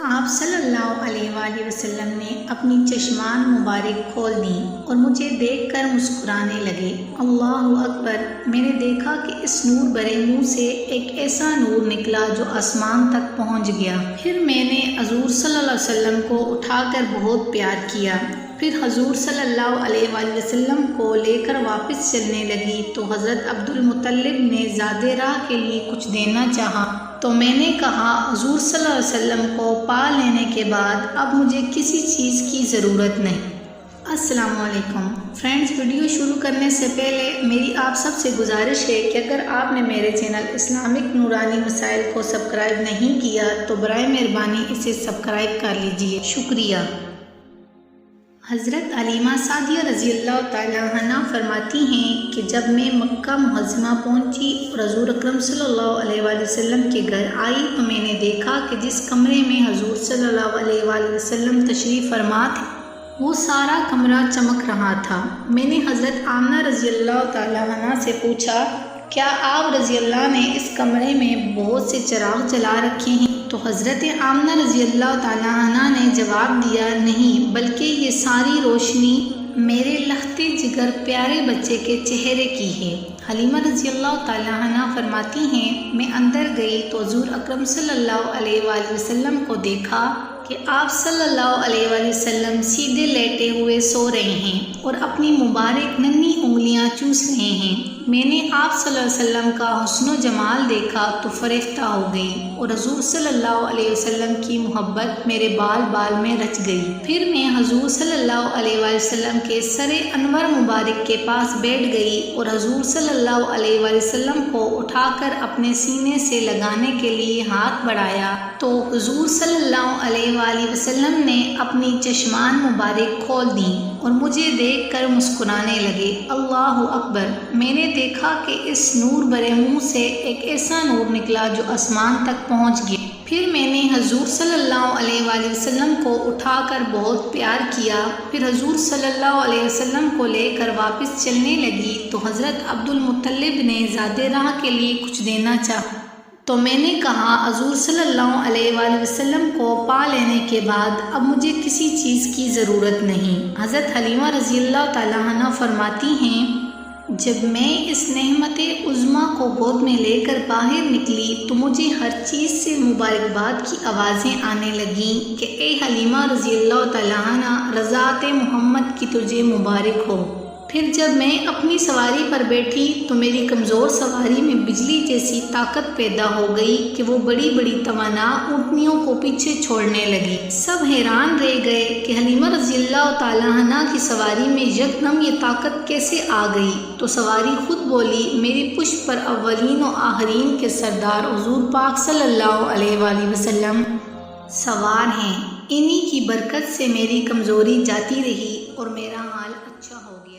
آپ صلی اللہ علیہ وآلہ وسلم نے اپنی چشمان مبارک کھول دیں اور مجھے دیکھ کر مسکرانے لگے۔ اللہ اکبر! میں نے دیکھا کہ اس نور بھرے منہ سے ایک ایسا نور نکلا جو آسمان تک پہنچ گیا۔ پھر میں نے حضور صلی اللہ علیہ وسلم کو اٹھا کر بہت پیار کیا۔ پھر حضور صلی اللہ علیہ وآلہ وسلم کو لے کر واپس چلنے لگی تو حضرت عبد المطلب نے زادِ راہ کے لیے کچھ دینا چاہا تو میں نے کہا حضور صلی اللہ علیہ وسلم کو پا لینے کے بعد اب مجھے کسی چیز کی ضرورت نہیں۔ السلام علیکم فرینڈز، ویڈیو شروع کرنے سے پہلے میری آپ سب سے گزارش ہے کہ اگر آپ نے میرے چینل اسلامک نورانی مسائل کو سبسکرائب نہیں کیا تو برائے مہربانی اسے سبسکرائب کر لیجئے، شکریہ۔ حضرت علیمہ سعدیہ رضی اللہ تعالیٰ عنہ فرماتی ہیں کہ جب میں مکہ معظمہ پہنچی اور حضور اکرم صلی اللہ علیہ وآلہ وسلم کے گھر آئی تو میں نے دیکھا کہ جس کمرے میں حضور صلی اللہ علیہ وآلہ وسلم تشریف فرما تھے وہ سارا کمرہ چمک رہا تھا۔ میں نے حضرت آمنہ رضی اللہ تعالیٰ عنہ سے پوچھا، کیا آپ رضی اللہ نے اس کمرے میں بہت سے چراغ جلا رکھے ہیں؟ تو حضرت آمنہ رضی اللہ تعالیٰ عنہ نے جواب دیا، نہیں، بلکہ یہ ساری روشنی میرے لخت جگر پیارے بچے کے چہرے کی ہے۔ حلیمہ رضی اللہ تعالیٰ عنہ فرماتی ہیں، میں اندر گئی تو حضور اکرم صلی اللہ علیہ وآلہ وسلم کو دیکھا کہ آپ صلی اللہ علیہ وآلہ وسلم سیدھے لیٹے ہوئے سو رہے ہیں اور اپنی مبارک ننھی انگلیاں چوس رہے ہیں۔ میں نے آپ صلی اللہ علیہ وسلم کا حسن و جمال دیکھا تو فریفتہ ہو گئی اور حضور صلی اللہ علیہ وسلم کی محبت میرے بال بال میں رچ گئی۔ پھر میں حضور صلی اللہ علیہ وآلہ وسلم کے سر انور مبارک کے پاس بیٹھ گئی اور حضور صلی اللہ علیہ وآلہ وسلم کو اٹھا کر اپنے سینے سے لگانے کے لیے ہاتھ بڑھایا تو حضور صلی اللہ علیہ وآلہ وسلم نے اپنی چشمان مبارک کھول دیں اور مجھے دیکھ کر مسکرانے لگے۔ اللہ اکبر! میں نے دیکھا کہ اس نور بھرے منہ سے ایک ایسا نور نکلا جو آسمان تک پہنچ گیا۔ پھر میں نے حضور صلی اللہ علیہ وآلہ وسلم کو اٹھا کر بہت پیار کیا۔ پھر حضور صلی اللہ علیہ وسلم کو لے کر واپس چلنے لگی تو حضرت عبد المطلب نے زادِ راہ کے لیے کچھ دینا چاہا تو میں نے کہا حضور صلی اللہ علیہ وآلہ وسلم کو پا لینے کے بعد اب مجھے کسی چیز کی ضرورت نہیں۔ حضرت حلیمہ رضی اللہ تعالیٰ عنہ فرماتی ہیں، جب میں اس نعمت عظمیٰ کو گود میں لے کر باہر نکلی تو مجھے ہر چیز سے مبارکباد کی آوازیں آنے لگیں کہ اے حلیمہ رضی اللہ تعالیٰ عنہ، رضاعت محمد کی تجھے مبارک ہو۔ پھر جب میں اپنی سواری پر بیٹھی تو میری کمزور سواری میں بجلی جیسی طاقت پیدا ہو گئی کہ وہ بڑی بڑی توانا اونٹنیوں کو پیچھے چھوڑنے لگی۔ سب حیران رہ گئے کہ حلیمہ رضی اللہ تعالیٰ عنہ کی سواری میں یکدم یہ طاقت کیسے آ گئی؟ تو سواری خود بولی، میری پشت پر اولین و آخرین کے سردار حضور پاک صلی اللہ علیہ وآلہ وسلم سوار ہیں، انہی کی برکت سے میری کمزوری جاتی رہی اور میرا حال اچھا ہو گیا۔